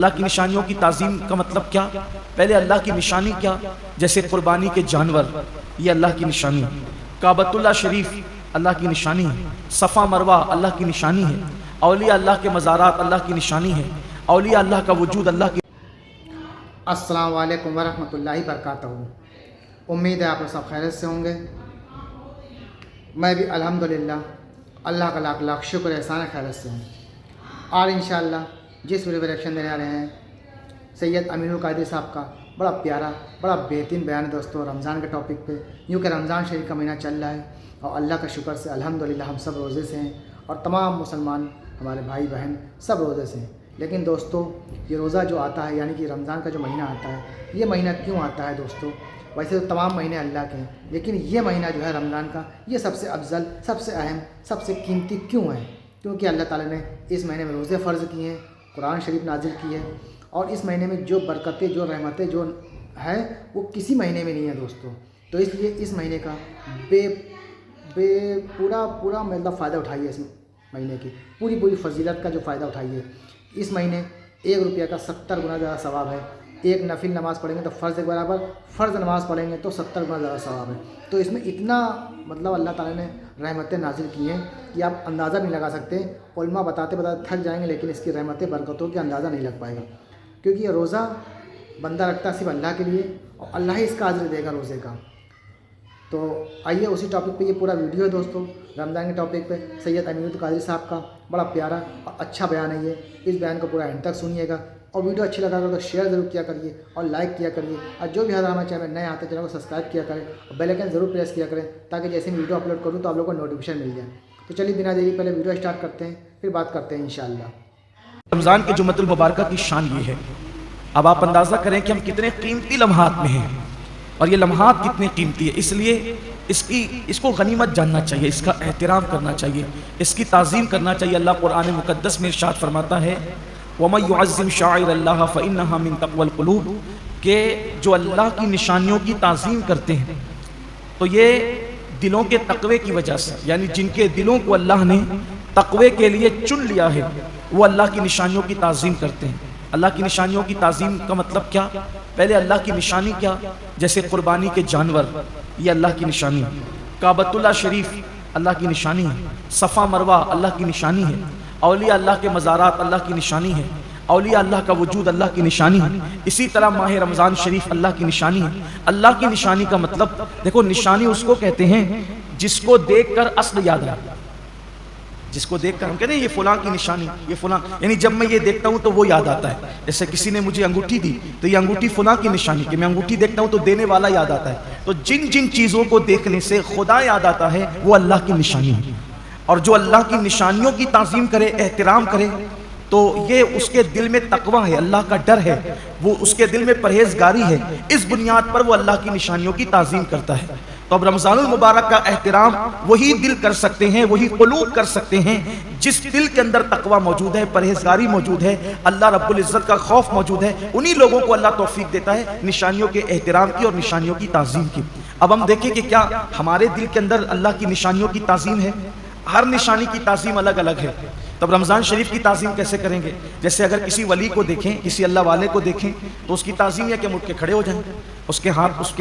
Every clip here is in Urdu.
اللہ کی نشانیوں کی تعظیم کا مطلب کیا؟ پہلے اللہ کی نشانی کیا؟ جیسے قربانی کے جانور، یہ اللہ کی نشانی ہے۔ کعبۃ اللہ شریف اللہ کی نشانی ہے۔ صفا مروہ اللہ کی نشانی ہے۔ اولیاء اللہ کے مزارات اللہ کی نشانی ہے۔ اولیاء اللہ کا وجود اللہ کی۔ السلام علیکم ورحمۃ اللہ وبرکاتہ۔ امید ہے آپ لوگ سب خیریت سے ہوں گے۔ میں بھی الحمدللہ اللہ کا لاکھ لاکھ شکر احسان خیریت سے ہوں۔ اور انشاءاللہ جس ویڈیو پہ ریئیکشن دینے آ رہے ہیں سید امین القادری صاحب کا بڑا پیارا بڑا بہترین بیان ہے دوستوں، رمضان کے ٹاپک پہ۔ یوں کہ رمضان شریف کا مہینہ چل رہا ہے اور اللہ کا شکر سے الحمدللہ ہم سب روزے سے ہیں اور تمام مسلمان ہمارے بھائی بہن سب روزے سے ہیں۔ لیکن دوستو یہ روزہ جو آتا ہے یعنی کہ رمضان کا جو مہینہ آتا ہے، یہ مہینہ کیوں آتا ہے دوستو؟ ویسے تو تمام مہینے اللہ کے ہیں، لیکن یہ مہینہ جو ہے رمضان کا، یہ سب سے افضل، سب سے اہم، سب سے قیمتی کیوں ہے؟ کیونکہ اللہ تعالیٰ نے اس مہینے میں روزے فرض کیے ہیں، قرآن شریف نازل کی ہے، اور اس مہینے میں جو برکتیں، جو رحمتیں جو ہیں وہ کسی مہینے میں نہیں ہیں دوستو۔ تو اس لیے اس مہینے کا پورا مطلب فائدہ اٹھائیے، اس مہینے کی پوری فضیلت کا جو فائدہ اٹھائیے۔ اس مہینے 1 روپیہ کا 70 گنا زیادہ ثواب ہے۔ ایک نفل نماز پڑھیں گے تو فرض کے برابر، فرض نماز پڑھیں گے تو 70 گنا زیادہ ثواب ہے۔ تو اس میں اتنا مطلب اللہ تعالیٰ نے رحمتیں نازل کی ہیں کہ آپ اندازہ نہیں لگا سکتے۔ علماء بتاتے تھک جائیں گے، لیکن اس کی رحمتیں برکتوں کے اندازہ نہیں لگ پائے گا، کیونکہ یہ روزہ بندہ رکھتا صرف اللہ کے لیے اور اللہ ہی اس کا اجر دے گا روزے کا۔ تو آئیے اسی ٹاپک پہ یہ پورا ویڈیو ہے دوستوں، رمضان کے ٹاپک پہ سید امین القادری صاحب کا بڑا پیارا اور اچھا بیان ہے یہ۔ اس بیان کو پورا اینڈ تک سنیے گا، اور ویڈیو اچھی لگا تو شیئر ضرور کیا کریے اور لائک کیا کریے، اور جو بھی ہمارے چینل میں نئے آتے ہیں چینل کو سبسکرائب کیا کریں اور بیل آئکن ضرور پریس کیا کریں، تاکہ جیسے میں ویڈیو اپلوڈ کروں تو آپ لوگوں کو نوٹیفیکیشن مل جائے۔ تو چلیے بنا دیری پہلے ویڈیو اسٹارٹ کرتے ہیں، پھر بات کرتے ہیں انشاءاللہ۔ رمضان کے جمعۃ المبارکہ کی شان یہ ہے، اب آپ اندازہ کریں کہ ہم کتنے قیمتی لمحات میں ہیں، اور یہ لمحات کتنے قیمتی ہے، اس لیے اس کو غنیمت جاننا چاہیے، اس کا احترام کرنا چاہیے، اس کی تعظیم کرنا چاہیے۔ اللہ قرآن مقدس میں ارشاد فرماتا ہے وَمَن يُعَظِّمْ شَعَائِرَ اللَّهِ فَإِنَّهَا مِن تَقْوَى الْقُلُوبِ، کہ جو اللہ کی نشانیوں کی تعظیم کرتے ہیں تو یہ دلوں کے تقوی کی وجہ سے، یعنی جن کے دلوں کو اللہ نے تقوی کے لیے چن لیا ہے وہ اللہ کی نشانیوں کی تعظیم کرتے ہیں۔ اللہ کی نشانیوں کی تعظیم کا مطلب کیا؟ پہلے اللہ کی نشانی کیا؟ جیسے قربانی کے جانور، یہ اللہ کی نشانی ہے۔ کعبۃ اللہ شریف اللہ کی نشانی ہے۔ صفا مروہ اللہ کی نشانی ہے۔ اولیاء اللہ کے مزارات اللہ کی نشانی ہے۔ اولیاء اللہ کا وجود اللہ کی نشانی ہے۔ اسی طرح ماہ رمضان شریف اللہ کی نشانی ہے۔ اللہ کی نشانی کا مطلب دیکھو، نشانی اس کو کہتے ہیں جس کو دیکھ کر اصل یاد آئے، جس کو دیکھ کر ہم کہتے ہیں یہ فلاں کی نشانی، یہ فلاں، یعنی جب میں یہ دیکھتا ہوں تو وہ یاد آتا ہے۔ جیسے کسی نے مجھے انگوٹھی دی تو یہ انگوٹھی فلاں کی نشانی، کہ میں انگوٹھی دیکھتا ہوں تو دینے والا یاد آتا ہے۔ تو جن چیزوں کو دیکھنے سے خدا یاد آتا ہے وہ اللہ کی نشانی ہے، اور جو اللہ کی نشانیوں کی تعظیم کرے، احترام کرے، تو یہ اس کے دل میں تقوی ہے، اللہ کا ڈر ہے، وہ اس کے دل میں پرہیزگاری ہے، اس بنیاد پر وہ اللہ کی نشانیوں کی تعظیم کرتا ہے۔ تو اب رمضان المبارک کا احترام وہی دل کر سکتے ہیں، وہی قلوب کر سکتے ہیں جس دل کے اندر تقوی موجود ہے، پرہیزگاری موجود ہے، اللہ رب العزت کا خوف موجود ہے۔ انہی لوگوں کو اللہ توفیق دیتا ہے نشانیوں کے احترام کی اور نشانیوں کی تعظیم کی۔ اب ہم دیکھیں کہ کیا ہمارے دل کے اندر اللہ کی نشانیوں کی تعظیم ہے؟ ہر نشانی کی تعظیم الگ الگ ہے۔ تب رمضان شریف کی تعظیم کیسے کریں گے؟ جیسے اگر کسی ولی کو دیکھیں، کسی اللہ والے کو دیکھیں تو اس کی تعظیم یہ کہ ہم اٹھ کے کھڑے ہو جائیں، اس کے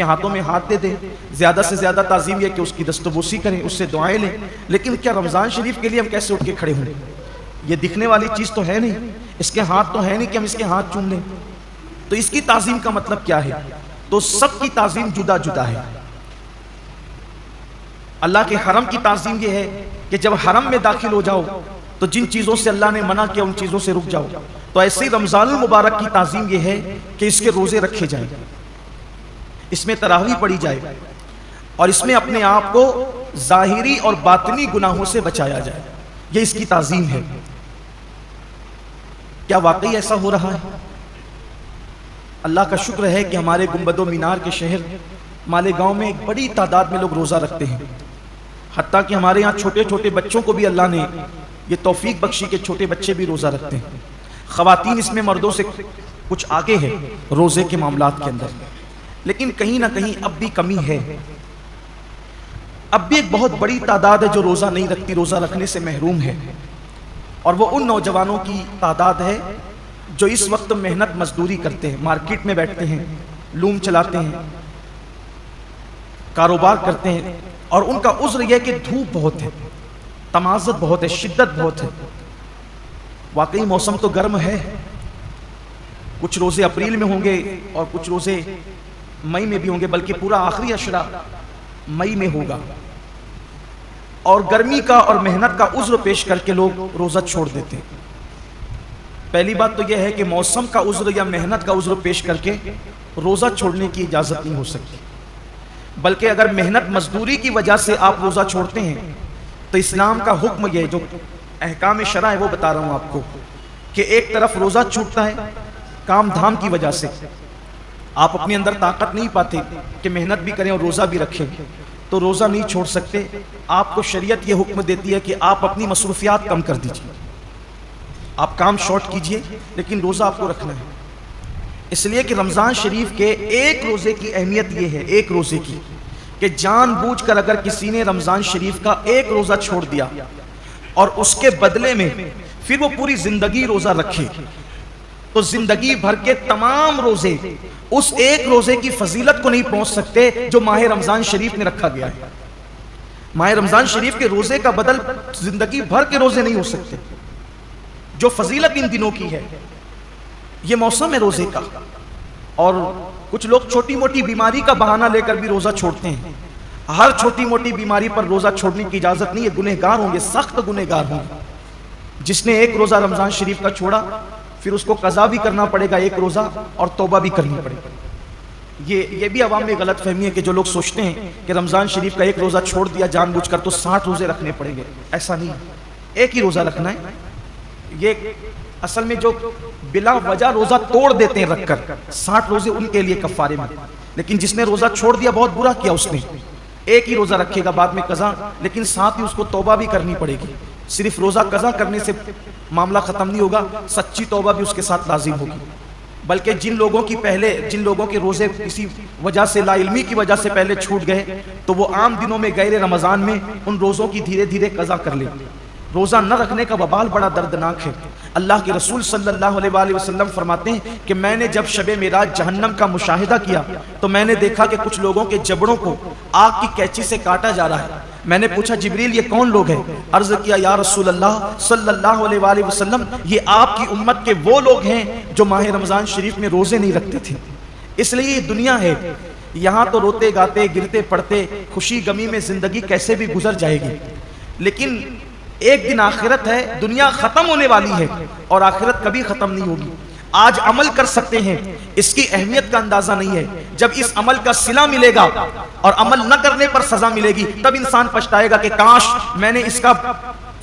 ہاتھوں میں ہاتھ دے دیں، زیادہ سے زیادہ تعظیم یہ کہ اس کی دستبوسی کریں، اس سے دعائیں لیں۔ لیکن کیا رمضان شریف کے لیے ہم کیسے اٹھ کے کھڑے ہوں؟ یہ دکھنے والی چیز تو ہے نہیں، اس کے ہاتھ تو ہے نہیں کہ ہم اس کے ہاتھ چوم لیں۔ تو اس کی تعظیم کا مطلب کیا ہے؟ تو سب کی تعظیم جدا جدا ہے۔ اللہ کے حرم کی تعظیم یہ ہے کہ جب حرم میں داخل ہو جاؤ تو جن چیزوں سے اللہ نے منع کیا ان چیزوں سے رک جاؤ۔ تو ایسے ہی رمضان المبارک کی تعظیم یہ ہے کہ اس کے روزے رکھے جائیں، اس میں تراویح پڑھی جائے، اور اس میں اپنے آپ کو ظاہری اور باطنی گناہوں سے بچایا جائے، یہ اس کی تعظیم ہے۔ کیا واقعی ایسا ہو رہا ہے؟ اللہ کا شکر ہے کہ ہمارے گنبد و مینار کے شہر مالیگاؤں میں ایک بڑی تعداد میں لوگ روزہ رکھتے ہیں، حتیٰ کہ ہمارے یہاں چھوٹے چھوٹے بچوں کو بھی اللہ نے یہ توفیق بخشی کہ چھوٹے بچے بھی روزہ رکھتے ہیں۔ خواتین اس میں مردوں سے کچھ آگے ہے روزے کے معاملات کے اندر، لیکن کہیں نہ کہیں اب بھی کمی ہے۔ اب بھی ایک بہت بڑی تعداد ہے جو روزہ نہیں رکھتی، روزہ رکھنے سے محروم ہے، اور وہ ان نوجوانوں کی تعداد ہے جو اس وقت محنت مزدوری کرتے ہیں، مارکیٹ میں بیٹھتے ہیں، لوم چلاتے ہیں، کاروبار کرتے ہیں، اور ان کا عذر یہ کہ دھوپ بہت ہے، تمازت بہت ہے، شدت بہت ہے۔ واقعی موسم تو گرم ہے، کچھ روزے اپریل میں ہوں گے اور کچھ روزے مئی میں بھی ہوں گے، بلکہ پورا آخری عشرہ مئی میں ہوگا، اور گرمی کا اور محنت کا عذر پیش کر کے لوگ روزہ چھوڑ دیتے ہیں۔ پہلی بات تو یہ ہے کہ موسم کا عذر یا محنت کا عذر پیش کر کے روزہ چھوڑنے کی اجازت نہیں ہو سکتی، بلکہ اگر محنت مزدوری کی وجہ سے آپ روزہ چھوڑتے ہیں تو اسلام کا حکم یہ جو احکام شرع ہے وہ بتا رہا ہوں آپ کو، کہ ایک طرف روزہ چھوٹتا ہے کام دھام کی وجہ سے، آپ اپنے اندر طاقت نہیں پاتے کہ محنت بھی کریں اور روزہ بھی رکھیں، تو روزہ نہیں چھوڑ سکتے۔ آپ کو شریعت یہ حکم دیتی ہے کہ آپ اپنی مصروفیات کم کر دیجیے، آپ کام شارٹ کیجئے، لیکن روزہ آپ کو رکھنا ہے۔ اس لیے کہ رمضان شریف کے ایک روزے کی اہمیت یہ ہے، ایک روزے کی، کہ جان بوجھ کر اگر کسی نے رمضان شریف کا ایک روزہ چھوڑ دیا اور اس کے بدلے میں پھر وہ پوری زندگی روزہ رکھے، تو زندگی بھر کے تمام روزے اس ایک روزے کی فضیلت کو نہیں پہنچ سکتے جو ماہ رمضان شریف میں رکھا گیا ہے۔ ماہ رمضان شریف کے روزے کا بدل زندگی بھر کے روزے نہیں ہو سکتے، جو فضیلت ان دنوں کی ہے۔ یہ موسم ہے روزے کا، اور کچھ لوگ چھوٹی موٹی بیماری کا بہانہ لے کر بھی روزہ چھوڑتے ہیں۔ ہر چھوٹی موٹی بیماری پر روزہ چھوڑنے کی اجازت نہیں ہے، گنہگار ہوں گے، سخت گنہگار ہوں گے۔ جس نے ایک روزہ رمضان شریف کا چھوڑا پھر اس کو قضا بھی کرنا پڑے گا ایک روزہ، اور توبہ بھی کرنی پڑے گا۔ یہ بھی عوام میں غلط فہمی ہے کہ جو لوگ سوچتے ہیں کہ رمضان شریف کا ایک روزہ چھوڑ دیا جان بوجھ کر تو 60 روزے رکھنے پڑیں گے، ایسا نہیں ہے، ایک ہی روزہ رکھنا ہے۔ یہ اصل میں جو بلا وجہ روزہ توڑ دیتے ہیں رکھ کر، 60 روزے ان کے لیے کفارے میں، لیکن جس نے روزہ چھوڑ دیا بہت برا کیا اس نے، ایک ہی روزہ رکھے گا بعد میں قضا، لیکن ساتھ ہی اس کو توبہ بھی کرنی پڑے گی۔ صرف روزہ قضا کرنے سے معاملہ ختم نہیں ہوگا، سچی توبہ بھی اس کے ساتھ لازم ہوگی۔ بلکہ جن لوگوں کے روزے کسی وجہ سے، لا علمی کی وجہ سے پہلے چھوٹ گئے، تو وہ عام دنوں میں غیر رمضان میں ان روزوں کی دھیرے دھیرے قضا کر لیں۔ روزہ نہ رکھنے کا وبال بڑا دردناک ہے۔ اللہ کے رسول صلی اللہ علیہ وآلہ وسلم فرماتے ہیں کہ میں نے جب شب معراج جہنم کا مشاہدہ کیا تو میں نے دیکھا کہ کچھ لوگوں کے جبڑوں کو آگ کی کینچی سے کاٹا جا رہا ہے۔ میں نے پوچھا جبریل یہ کون لوگ ہیں؟ عرض کیا یا رسول اللہ صلی اللہ علیہ وآلہ وسلم یہ آپ کی امت کے وہ لوگ ہیں جو ماہ رمضان شریف میں روزے نہیں رکھتے تھے۔ اس لیے یہ دنیا ہے، یہاں تو روتے گاتے گرتے پڑتے خوشی غمی میں زندگی کیسے بھی گزر جائے گی، لیکن ایک دن آخرت ہے، دنیا ختم ہونے والی ہے اور آخرت کبھی ختم نہیں ہوگی۔ آج عمل کر سکتے ہیں، اس کی اہمیت کا اندازہ نہیں ہے، جب اس عمل کا صلہ ملے گا اور عمل نہ کرنے پر سزا ملے گی تب انسان پچھتائے گا کہ کاش میں نے اس کا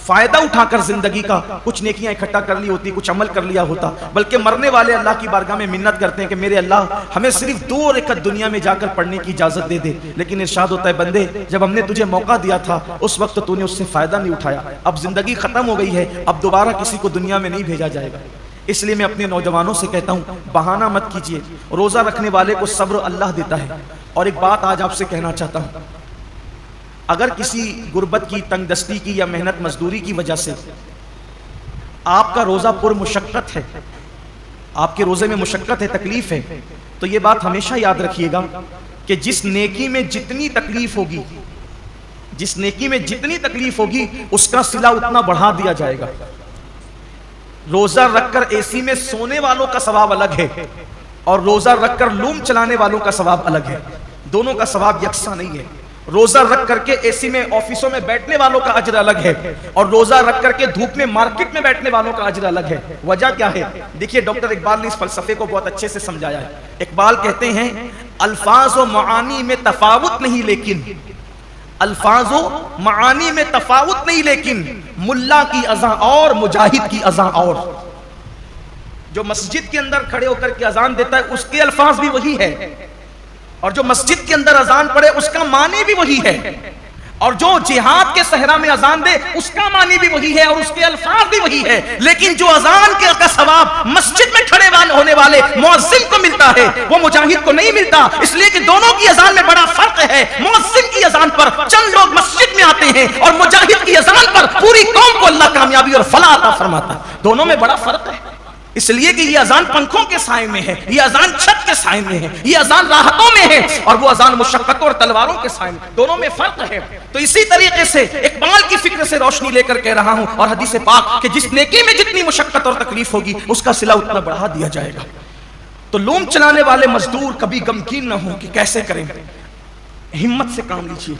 فائدہ اٹھا کر زندگی کا کچھ نیکیاں اکٹھا کر لی ہوتی، کچھ عمل کر لیا ہوتا۔ بلکہ مرنے والے اللہ کی بارگاہ میں منت کرتے ہیں کہ میرے اللہ ہمیں صرف 2 رکعت دنیا میں جا کر پڑھنے کی اجازت دے دے، لیکن ارشاد ہوتا ہے بندے جب ہم نے تجھے موقع دیا تھا اس وقت تو نے اس سے فائدہ نہیں اٹھایا، اب زندگی ختم ہو گئی ہے، اب دوبارہ کسی کو دنیا میں نہیں بھیجا جائے گا۔ اس لیے میں اپنے نوجوانوں سے کہتا ہوں بہانہ مت کیجیے، روزہ رکھنے والے کو صبر اللہ دیتا ہے۔ اور ایک بات آج آپ سے کہنا چاہتا ہوں، اگر کسی غربت کی، تنگ دستی کی یا محنت مزدوری کی وجہ سے آپ کا روزہ پر مشقت ہے، آپ کے روزے میں مشقت ہے، تکلیف ہے، تو یہ بات ہمیشہ یاد رکھیے گا کہ جس نیکی میں جتنی تکلیف ہوگی، جس نیکی میں جتنی تکلیف ہوگی اس کا صلہ اتنا بڑھا دیا جائے گا۔ روزہ رکھ کر اے سی میں سونے والوں کا ثواب الگ ہے اور روزہ رکھ کر لوم چلانے والوں کا ثواب الگ ہے، دونوں کا ثواب یکساں نہیں ہے۔ روزہ رکھ کر کے اے سی میں آفسوں میں بیٹھنے والوں کا اجر الگ ہے اور روزہ رکھ کر کے دھوپ میں مارکیٹ میں بیٹھنے والوں کا اجر الگ ہے۔ وجہ کیا ہے؟ دیکھیے ڈاکٹر اقبال نے اس فلسفے کو بہت اچھے سے سمجھایا ہے۔ اقبال کہتے ہیں الفاظ و معانی میں تفاوت نہیں لیکن، الفاظ و معانی میں تفاوت نہیں لیکن ملا کی اذان اور مجاہد کی اذان اور۔ جو مسجد کے اندر کھڑے ہو کر کے اذان دیتا ہے اس کے الفاظ بھی وہی ہے، اور جو مسجد کے اندر اذان پڑھے اس کا معنی بھی وہی ہے، اور جو جہاد کے صحرا میں اذان دے اس کا معنی بھی وہی ہے اور اس کے الفاظ بھی وہی ہے۔ لیکن جو اذان کا ثواب مسجد میں کھڑے ہونے والے مؤذن کو ملتا ہے وہ مجاہد کو نہیں ملتا، اس لیے کہ دونوں کی اذان میں بڑا فرق ہے۔ مؤذن کی اذان پر چند لوگ مسجد میں آتے ہیں اور مجاہد کی اذان پر پوری قوم کو اللہ کامیابی اور فلاح عطا فرماتا ہے، دونوں میں بڑا فرق ہے۔ اس لیے کہ یہ اذان پنکھوں کے سائے میں ہے، یہ اذان چھت کے سائے میں ہے، یہ اذان راحتوں میں ہے، اور وہ اذان مشقتوں اور تلواروں کے سائے میں، دونوں میں فرق ہے۔ تو اسی طریقے سے اقبال کی فکر سے روشنی لے کر کہہ رہا ہوں، اور حدیث پاک کہ جس نیکی میں جتنی مشقت اور تکلیف ہوگی اس کا صلہ اتنا بڑھا دیا جائے گا۔ تو لوم چلانے والے مزدور کبھی غمگین نہ ہوں کہ کیسے کریں، ہمت سے کام لیجیے،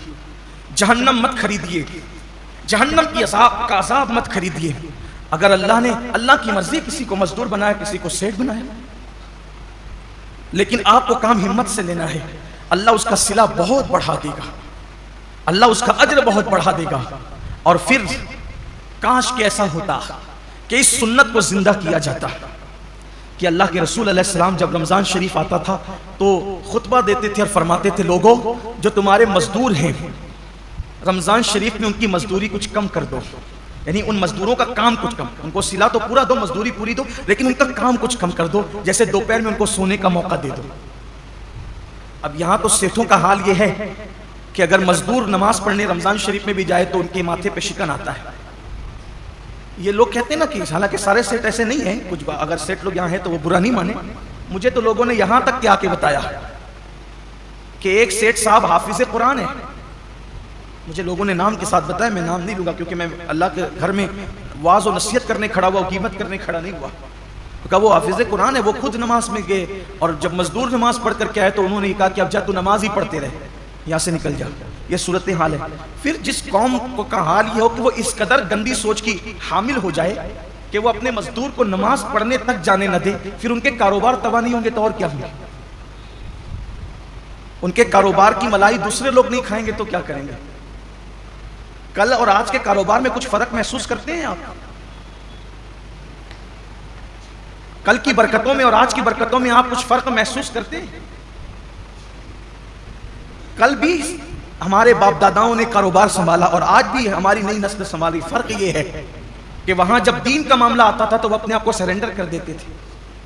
جہنم مت خریدیے، جہنم کی عذاب کا عذاب مت خریدیے۔ اگر اللہ نے، اللہ کی مرضی کسی کو مزدور بنایا، کسی کو سیٹ بنایا، لیکن آپ کو کام ہمت سے لینا ہے، اللہ اس کا صلہ بہت بڑھا دے گا، اللہ اس کا اجر بہت بڑھا دے گا۔ اور پھر کاش کہ ایسا ہوتا کہ اس سنت کو زندہ کیا جاتا کہ اللہ کے رسول علیہ السلام جب رمضان شریف آتا تھا تو خطبہ دیتے تھے اور فرماتے تھے، لوگوں جو تمہارے مزدور ہیں رمضان شریف میں ان کی مزدوری کچھ کم کر دو، یعنی ان مزدوروں کا کام کچھ کم، ان کو صلہ تو پورا دو، مزدوری پوری دو، لیکن ان کا کام کچھ کم کر دو، جیسے دوپہر میں ان کو سونے کا موقع دے دو۔ اب یہاں تو سیٹھوں کا حال یہ ہے کہ اگر مزدور نماز پڑھنے رمضان شریف میں بھی جائے تو ان کے ماتھے پہ شکن آتا ہے۔ یہ لوگ کہتے ہیں نا کہ حالانکہ سارے سیٹ ایسے نہیں ہیں، کچھ اگر سیٹ لوگ یہاں ہیں تو وہ برا نہیں مانے، مجھے تو لوگوں نے یہاں تک کیا کے بتایا کہ ایک سیٹ صاحب حافظ قرآن ہے، مجھے لوگوں نے نام کے ساتھ بتایا، میں نام نہیں لوں گا کیونکہ میں اللہ کے گھر میں واعظ و نصیحت کرنے کھڑا ہوا، قیمت کرنے کھڑا نہیں ہوا، کہا وہ حافظ قرآن ہے، وہ خود نماز میں گئے، اور جب مزدور نماز پڑھ کر کے آئے تو انہوں نے کہا کہ اب جا تو نماز ہی پڑھتے رہے، یہاں سے نکل جا۔ یہ صورتحال ہے۔ پھر جس قوم کا حال یہ ہو کہ وہ اس قدر گندی سوچ کی حامل ہو جائے کہ وہ اپنے مزدور کو نماز پڑھنے تک جانے نہ دے، پھر ان کے کاروبار تباہ نہیں ہوں گے تو اور کیا ہوں گے؟ ان کے کاروبار کی ملائی دوسرے لوگ نہیں کھائیں گے تو کیا کریں گے؟ کل اور آج کے کاروبار میں کچھ فرق محسوس کرتے ہیں آپ؟ کل کی برکتوں میں اور آج کی برکتوں میں آپ کچھ فرق محسوس کرتے ہیں؟ کل بھی ہمارے باپ داداؤں نے کاروبار سنبھالا اور آج بھی ہماری نئی نسل سنبھالی۔ فرق یہ ہے کہ وہاں جب دین کا معاملہ آتا تھا تو وہ اپنے آپ کو سرنڈر کر دیتے تھے،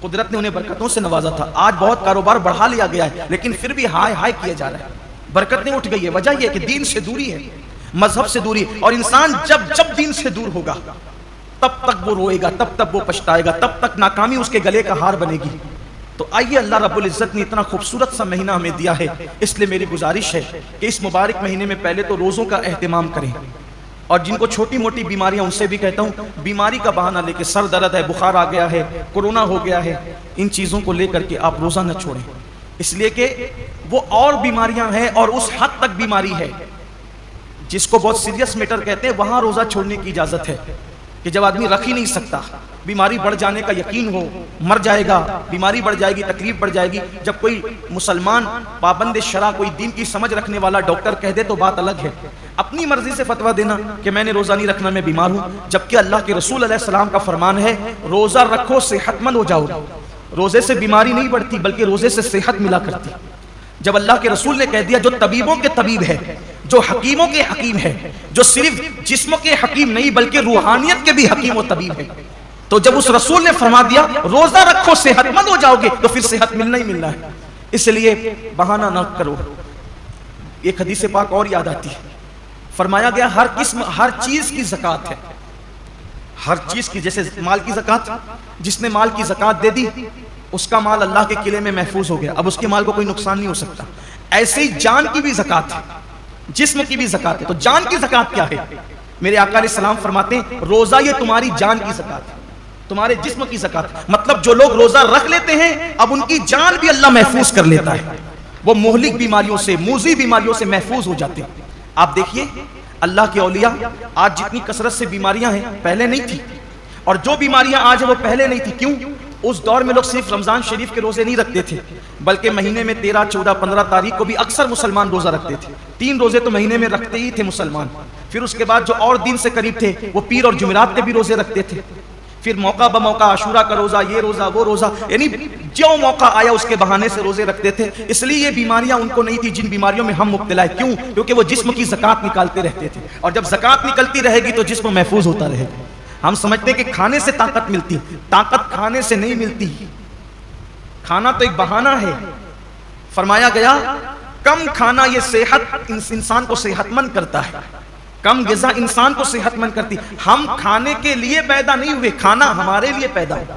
قدرت نے انہیں برکتوں سے نوازا تھا۔ آج بہت کاروبار بڑھا لیا گیا ہے لیکن پھر بھی ہائے ہائے کیا جا رہا ہے، برکتیں اٹھ گئی ہے۔ وجہ یہ ہے کہ دین سے دوری ہے، مذہب سے دوری، اور انسان جب دین سے دور ہوگا تب تک وہ روئے گا، تب تک وہ پچھتائے گا، تب تک ناکامی اس کے گلے کا ہار بنے گی۔ تو آئیے، اللہ رب العزت نے اتنا خوبصورت سا مہینہ ہمیں دیا ہے، اس لیے میری گزارش ہے کہ اس مبارک مہینے میں پہلے تو روزوں کا اہتمام کریں، اور جن کو چھوٹی موٹی بیماریاں ان سے بھی کہتا ہوں بیماری کا بہانہ لے کے، سر درد ہے، بخار آ گیا ہے، کورونا ہو گیا ہے، ان چیزوں کو لے کر کے آپ روزہ نہ چھوڑیں، اس لیے کہ وہ اور بیماریاں ہیں اور اس حد تک بیماری ہے جس کو بہت سیریس میٹر کہتے ہیں، وہاں روزہ چھوڑنے کی اجازت ہے کہ جب آدمی رکھ ہی نہیں سکتا، بیماری بڑھ جانے کا یقین ہو، مر جائے گا، بیماری بڑھ جائے گی، تکلیف بڑھ جائے گی، جب کوئی مسلمان پابند شرع، کوئی دین کی سمجھ رکھنے والا ڈاکٹر کہہ دے تو بات الگ ہے۔ اپنی مرضی سے فتویٰ دینا کہ میں نے روزہ نہیں رکھنا، میں بیمار ہوں، جبکہ اللہ کے رسول علیہ السلام کا فرمان ہے روزہ رکھو صحت مند ہو جاؤ گے۔ روزے سے بیماری نہیں بڑھتی بلکہ روزے سے صحت ملا کرتی۔ جب اللہ کے رسول نے کہہ دیا جو طبیبوں کے طبیب ہے، جو حکیموں کے حکیم ہے، جو صرف جسموں کے حکیم نہیں بلکہ روحانیت کے بھی حکیم و طبیب ہے، تو جب اس رسول نے فرما دیا روزہ رکھو صحت مند ہو جاؤ گے تو پھر صحت ملنا ہی ملنا ہے۔ اس لیے بہانہ نہ کرو۔ ایک حدیث پاک اور یاد آتی ہے، فرمایا گیا ہر چیز کی زکوٰۃ ہے، ہر چیز کی، جیسے مال کی زکوٰۃ، جس نے مال کی زکوٰۃ دے دی اس کا مال اللہ کے قلعے میں محفوظ ہو گیا، اب اس کے مال کو کوئی نقصان نہیں ہو سکتا۔ ایسے ہی جان کی بھی زکوٰۃ ہے، جسم کی بھی زکوٰۃ ہے۔ تو جان کی زکوٰۃ کیا ہے؟ میرے آقا علیہ السلام فرماتے ہیں روزہ یہ تمہاری جان کی زکوٰۃ ہے، تمہارے جسم کی زکوٰۃ۔ مطلب جو لوگ روزہ رکھ لیتے ہیں اب ان کی جان بھی اللہ محفوظ کر لیتا ہے، وہ مہلک بیماریوں سے، موذی بیماریوں سے محفوظ ہو جاتے ہیں۔ آپ دیکھیے اللہ کے اولیاء، آج جتنی کثرت سے بیماریاں ہیں پہلے نہیں تھی، اور جو بیماریاں آج ہیں وہ پہلے نہیں تھی۔ کیوں؟ اس دور میں لوگ صرف رمضان شریف کے روزے نہیں رکھتے تھے بلکہ مہینے میں 13، 14، 15 تاریخ کو بھی اکثر مسلمان روزہ رکھتے تھے۔ 3 روزے تو مہینے میں رکھتے ہی تھے مسلمان۔ پھر اس کے بعد جو اور دین سے قریب تھے وہ پیر اور جمعرات کے بھی روزے رکھتے تھے۔ پھر موقع بموقع عاشورہ کا روزہ، یہ روزہ، وہ روزہ، یعنی جو موقع آیا اس کے بہانے سے روزے رکھتے تھے۔ اس لیے یہ بیماریاں ان کو نہیں تھی جن بیماریوں میں ہم مبتلا ہیں۔ کیوں؟ کیونکہ وہ جسم کی زکوٰۃ نکالتے رہتے تھے، اور جب زکوٰۃ نکلتی رہے گی تو جسم محفوظ ہوتا رہے گا۔ ہم سمجھتے ہیں کہ کھانے سے طاقت ملتی، طاقت کھانے سے نہیں ملتی، کھانا تو ایک بہانہ ہے۔ فرمایا گیا کم کھانا یہ صحت انسان کو صحت مند کرتا ہے، کم غذا انسان کو صحت مند کرتی۔ ہم کھانے کے لیے پیدا نہیں ہوئے، کھانا ہمارے لیے پیدا ہوا۔